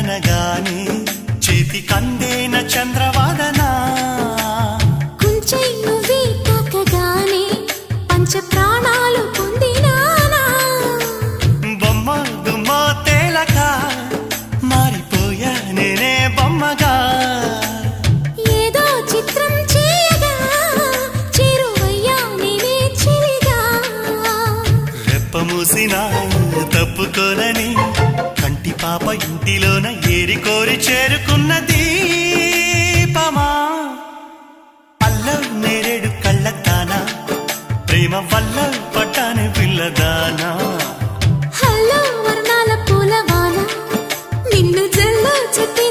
వినగానే చేతి కందేన చంద్రవాదన కుంచె నువ్వే తాకగానే పంచ ప్రాణాలు పొందినానా బొమ్మ దుమ్మ తేలక మారిపోయా నేనే బొమ్మగా ఏదో చిత్రం చేయగా చేరువయ్యా నేనే చెలిగా రెప్ప మూసినా తప్పుకోనని కంటి పాప ఇంటిలోన ఏరి కోరి చేరుకున్న దీపమా అల్ల నేరేడు కళ్ళతానా ప్రేమ వల్ల పట్టాని పిల్లదానా హలో వర్ణాల పూలవాన నిన్ను జల్లో చెట్టి